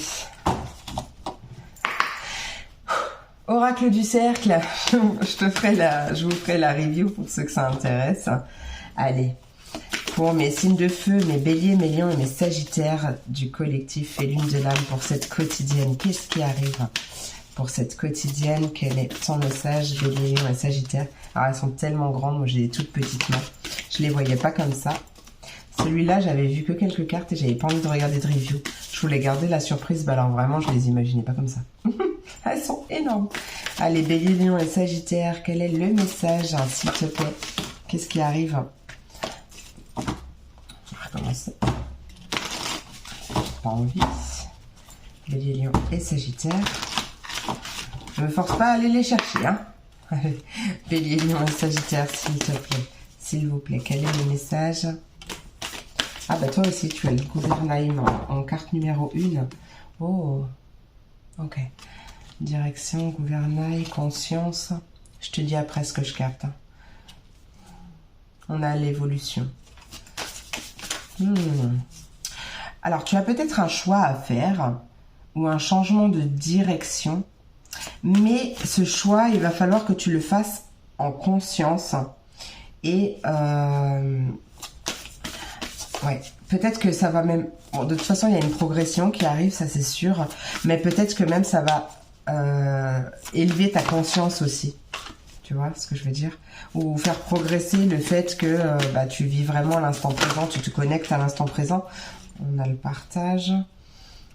Oracle du cercle. Je vous ferai la review pour ceux que ça intéresse. Allez. Pour mes signes de feu, mes béliers, mes lions et mes sagittaires du collectif et lune de l'âme pour cette quotidienne. Qu'est-ce qui arrive pour cette quotidienne? Quel est ton message, bélier, lion et sagittaire? Alors elles sont tellement grandes, moi j'ai des toutes petites mains. Je les voyais pas comme ça. Celui-là, j'avais vu que quelques cartes et j'avais pas envie de regarder de review. Je voulais garder la surprise. Bah alors vraiment, je les imaginais pas comme ça. Elles sont énormes. Allez, Bélier, Lion et Sagittaire, quel est le message, hein, s'il te plaît? Qu'est-ce qui arrive? On va recommencer. Pas envie. Bélier, Lion et Sagittaire. Ne me force pas à aller les chercher, hein. Bélier, Lion et Sagittaire, s'il te plaît. S'il vous plaît, quel est le message? Ah bah toi aussi, tu as le gouvernail en carte numéro 1. Oh, ok. Direction, gouvernail, conscience. Je te dis après ce que je capte. Hein. On a l'évolution. Alors, tu as peut-être un choix à faire ou un changement de direction. Mais ce choix, il va falloir que tu le fasses en conscience. Et ouais, peut-être que ça va même... Bon, de toute façon, il y a une progression qui arrive, ça c'est sûr. Mais peut-être que même ça va élever ta conscience aussi. Tu vois ce que je veux dire? Ou faire progresser le fait que bah, tu vis vraiment l'instant présent, tu te connectes à l'instant présent. On a le partage.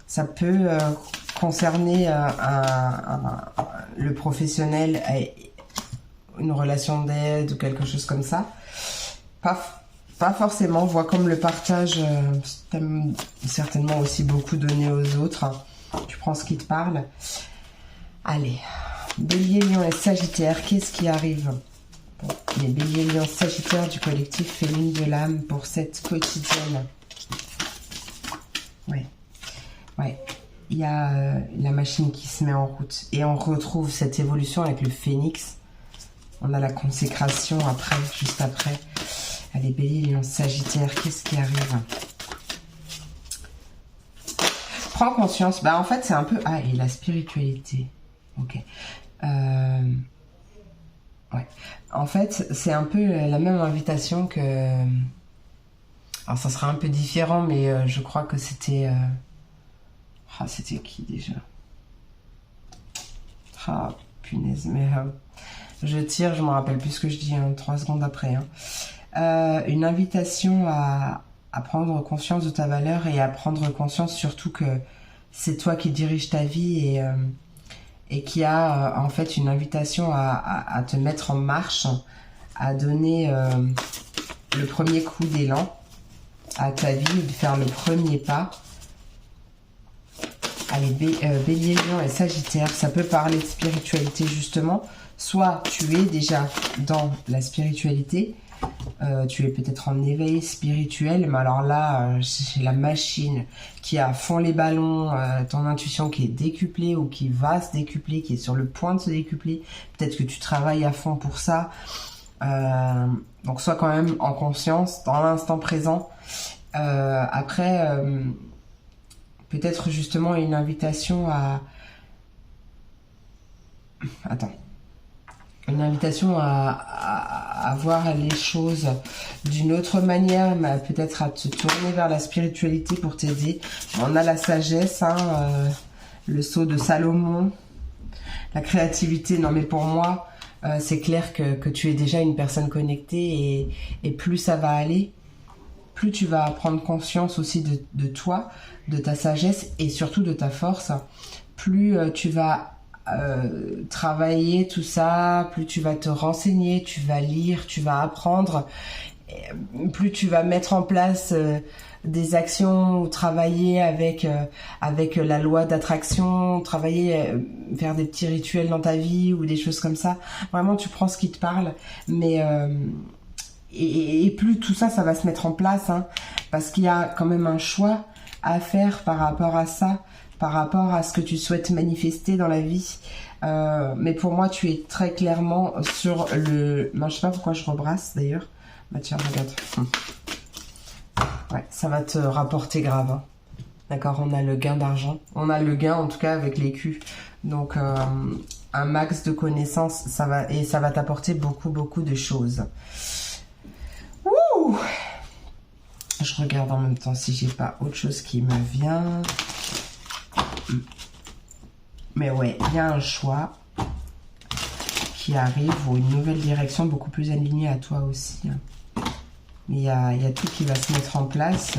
Ça peut concerner le professionnel, une relation d'aide ou quelque chose comme ça. Pas forcément, vois comme le partage, t'aimes certainement aussi beaucoup donner aux autres. Tu prends ce qui te parle. Allez, Bélier, Lion et Sagittaire, qu'est-ce qui arrive pour les Bélier, Lion, Sagittaire du collectif Féline de l'âme pour cette quotidienne? Ouais, il y a la machine qui se met en route. Et on retrouve cette évolution avec le phénix. On a la consécration après, juste après. Allez, Bélier, Lion, Sagittaire, qu'est-ce qui arrive? Prends conscience. Bah en fait, c'est un peu... Ah, et la spiritualité. Ok. Ouais. En fait, c'est un peu la même invitation que... Alors, ça sera un peu différent, mais je crois que c'était... Ah, c'était qui déjà? Ah, punaise, mais... je tire, je me rappelle plus ce que je dis, hein, 3 secondes après. Hein. Une invitation à prendre conscience de ta valeur et à prendre conscience surtout que c'est toi qui dirige ta vie et qui a en fait une invitation à te mettre en marche, à donner le premier coup d'élan à ta vie, de faire le premier pas. Allez, Bélier, Lion et Sagittaire, ça peut parler de spiritualité justement. Soit tu es déjà dans la spiritualité, tu es peut-être en éveil spirituel, mais alors là, c'est la machine qui a à fond les ballons, ton intuition qui est décuplée ou qui va se décupler, qui est sur le point de se décupler. Peut-être que tu travailles à fond pour ça. Donc sois quand même en conscience, dans l'instant présent. Après, peut-être justement une invitation à... Attends. Une invitation à voir les choses d'une autre manière, mais peut-être à te tourner vers la spiritualité pour t'aider. On a la sagesse, hein, le sceau de Salomon, la créativité. Non mais pour moi, c'est clair que tu es déjà une personne connectée et plus ça va aller, plus tu vas prendre conscience aussi de toi, de ta sagesse et surtout de ta force, plus tu vas travailler tout ça, plus tu vas te renseigner, tu vas lire, tu vas apprendre, plus tu vas mettre en place des actions ou travailler avec la loi d'attraction, travailler, faire des petits rituels dans ta vie ou des choses comme ça. Vraiment, tu prends ce qui te parle, mais et plus tout ça, ça va se mettre en place, hein, parce qu'il y a quand même un choix à faire par rapport à ça, par rapport à ce que tu souhaites manifester dans la vie. Mais pour moi, tu es très clairement sur le... Ben, je sais pas pourquoi je rebrasse d'ailleurs. Bah tiens, regarde. Ouais, ça va te rapporter grave. Hein. D'accord, on a le gain d'argent. On a le gain en tout cas avec les culs. Donc un max de connaissances, ça va t'apporter beaucoup de choses. Ouh! Je regarde en même temps si j'ai pas autre chose qui me vient. Mais ouais, il y a un choix qui arrive ou une nouvelle direction beaucoup plus alignée à toi aussi. il y a tout qui va se mettre en place.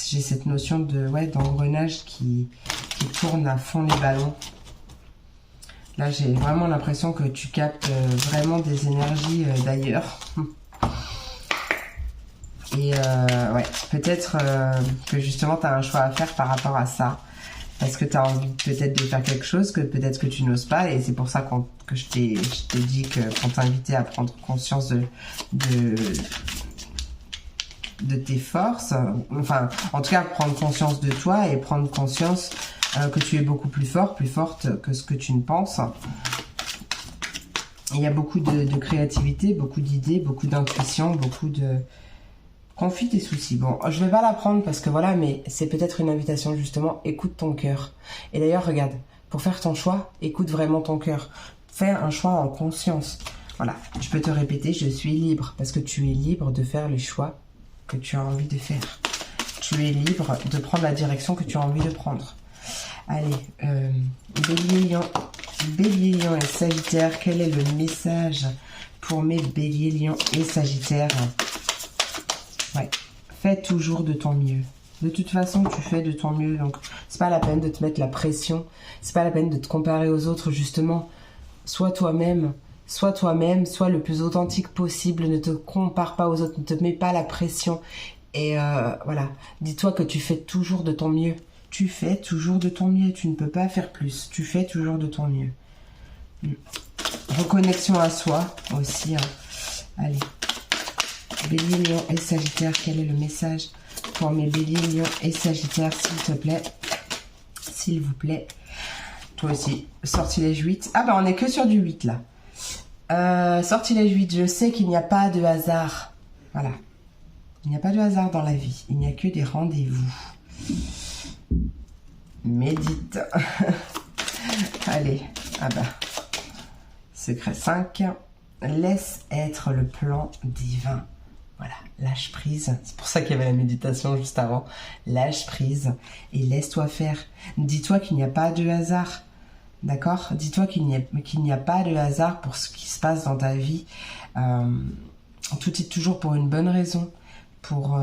J'ai cette notion de d'engrenage qui tourne à fond les ballons. Là, j'ai vraiment l'impression que tu captes vraiment des énergies d'ailleurs. Et peut-être que justement, tu as un choix à faire par rapport à ça. Parce que tu as envie peut-être de faire quelque chose que peut-être que tu n'oses pas. Et c'est pour ça que je t'ai dit qu'on t'invitait à prendre conscience de tes forces. Enfin, en tout cas, prendre conscience de toi et prendre conscience que tu es beaucoup plus fort, plus forte que ce que tu ne penses. Il y a beaucoup de créativité, beaucoup d'idées, beaucoup d'intuition, beaucoup de... Confie tes soucis. Bon, je vais pas la prendre parce que voilà, mais c'est peut-être une invitation justement. Écoute ton cœur. Et d'ailleurs, regarde, pour faire ton choix, écoute vraiment ton cœur. Fais un choix en conscience. Voilà, je peux te répéter, je suis libre parce que tu es libre de faire les choix que tu as envie de faire. Tu es libre de prendre la direction que tu as envie de prendre. Allez, Bélier, Lion et Sagittaire, quel est le message pour mes Bélier, Lion et Sagittaire? Ouais, fais toujours de ton mieux. De toute façon, tu fais de ton mieux, donc c'est pas la peine de te mettre la pression, c'est pas la peine de te comparer aux autres, justement. Sois toi-même, sois le plus authentique possible, ne te compare pas aux autres, ne te mets pas la pression. Et voilà, dis-toi que tu fais toujours de ton mieux. Tu fais toujours de ton mieux, tu ne peux pas faire plus, tu fais toujours de ton mieux. Reconnexion à soi aussi, hein. Allez. Bélier, Lion et Sagittaire, quel est le message pour mes Bélier, Lion et Sagittaire, s'il te plaît? S'il vous plaît. Toi aussi, sortilège 8. Ah bah on est que sur du 8 là. Sortilège 8, je sais qu'il n'y a pas de hasard. Voilà. Il n'y a pas de hasard dans la vie. Il n'y a que des rendez-vous. Médite. Allez. Ah bah. Secret 5. Laisse être le plan divin. Voilà, lâche prise. C'est pour ça qu'il y avait la méditation juste avant. Lâche prise et laisse-toi faire. Dis-toi qu'il n'y a pas de hasard. D'accord? Dis-toi qu'il n'y a pas de hasard pour ce qui se passe dans ta vie. Tout est toujours pour une bonne raison. Pour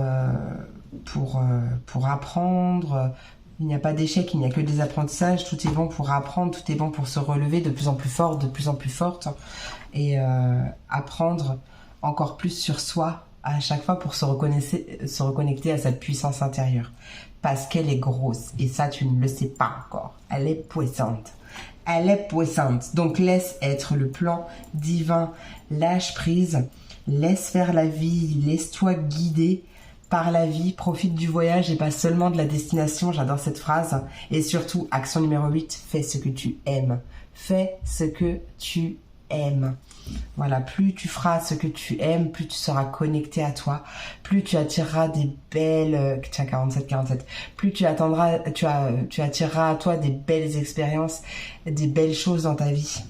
apprendre. Il n'y a pas d'échec, il n'y a que des apprentissages. Tout est bon pour apprendre, tout est bon pour se relever de plus en plus fort, de plus en plus forte. Et apprendre encore plus sur soi à chaque fois pour se reconnecter à sa puissance intérieure. Parce qu'elle est grosse. Et ça, tu ne le sais pas encore. Elle est puissante. Elle est puissante. Donc, laisse être le plan divin. Lâche prise. Laisse faire la vie. Laisse-toi guider par la vie. Profite du voyage et pas seulement de la destination. J'adore cette phrase. Et surtout, action numéro 8, fais ce que tu aimes. Fais ce que tu aimes. Voilà, plus tu feras ce que tu aimes, plus tu seras connecté à toi, plus tu attireras des belles... Tiens, 47, plus tu attireras à toi des belles expériences, des belles choses dans ta vie.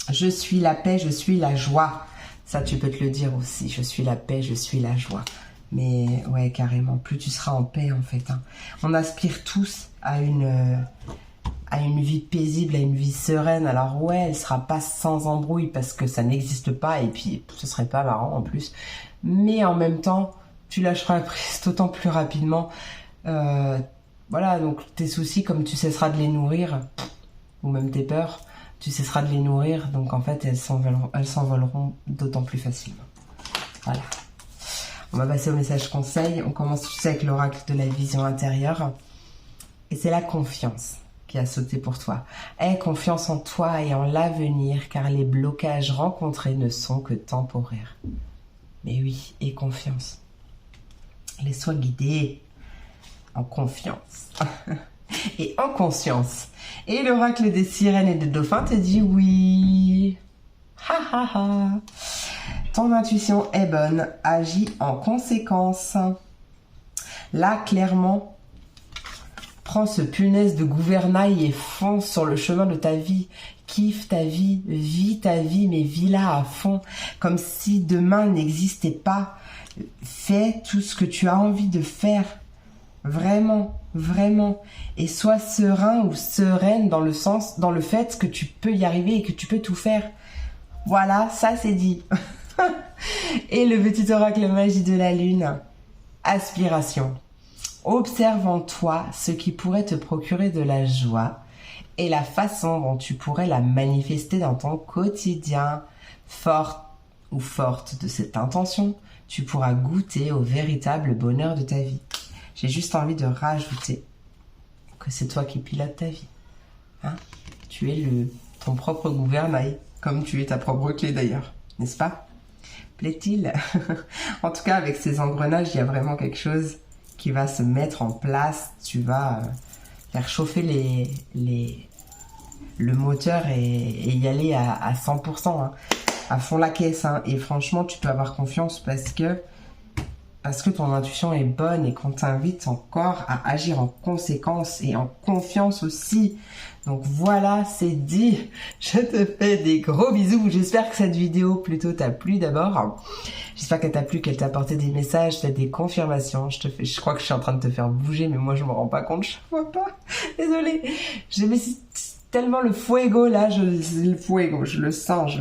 Je suis la paix, je suis la joie. Ça, tu peux te le dire aussi. Je suis la paix, je suis la joie. Mais ouais, carrément, plus tu seras en paix, en fait. Hein. On aspire tous à une vie paisible, à une vie sereine. Alors ouais, elle sera pas sans embrouille parce que ça n'existe pas et puis ce serait pas marrant en plus. Mais en même temps, tu lâcheras la prise d'autant plus rapidement. Voilà, donc tes soucis, comme tu cesseras de les nourrir, ou même tes peurs, tu cesseras de les nourrir. Donc en fait, elles s'envoleront d'autant plus facilement. Voilà. On va passer au message conseil. On commence tout de suite avec l'oracle de la vision intérieure. Et c'est la confiance qui a sauté pour toi. Aie confiance en toi et en l'avenir, car les blocages rencontrés ne sont que temporaires. Mais oui, aie confiance. Laisse-toi guider en confiance et en conscience. Et l'oracle des sirènes et des dauphins te dit oui. Ha ha ha. Ton intuition est bonne, agis en conséquence. Là, clairement, prends ce punaise de gouvernail et fonce sur le chemin de ta vie. Kiffe ta vie, vis ta vie, mais vis-la à fond, comme si demain n'existait pas. Fais tout ce que tu as envie de faire. Vraiment, vraiment. Et sois serein ou sereine dans le fait que tu peux y arriver et que tu peux tout faire. Voilà, ça c'est dit. Et le petit oracle magie de la lune, aspiration. Observe en toi ce qui pourrait te procurer de la joie et la façon dont tu pourrais la manifester dans ton quotidien. Forte ou forte de cette intention, tu pourras goûter au véritable bonheur de ta vie. J'ai juste envie de rajouter que c'est toi qui pilotes ta vie. Hein? Tu es ton propre gouvernail, comme tu es ta propre clé d'ailleurs, n'est-ce pas? Plaît-il? En tout cas, avec ces engrenages, il y a vraiment quelque chose qui va se mettre en place. Tu vas faire chauffer le moteur et y aller à 100%, hein, à fond la caisse. Hein. Et franchement, tu peux avoir confiance parce que ton intuition est bonne et qu'on t'invite encore à agir en conséquence et en confiance aussi. Donc voilà, c'est dit. Je te fais des gros bisous. J'espère que cette vidéo plutôt t'a plu d'abord. J'espère qu'elle t'a plu, qu'elle t'a apporté des messages, des confirmations. Je crois que je suis en train de te faire bouger, mais moi je me rends pas compte, je vois pas. Désolée. J'ai mis tellement le fuego là, le fuego, je le sens.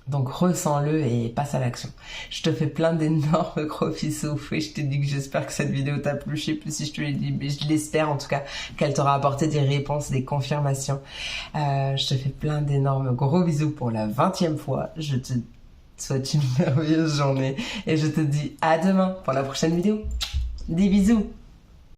Donc ressens-le et passe à l'action. Je te fais plein d'énormes gros bisous et je te dis que j'espère que cette vidéo t'a plu. Je sais plus si je te l'ai dit, mais je l'espère en tout cas qu'elle t'aura apporté des réponses, des confirmations. Je te fais plein d'énormes gros bisous pour la 20e fois. Je te souhaite une merveilleuse journée et je te dis à demain pour la prochaine vidéo. Des bisous.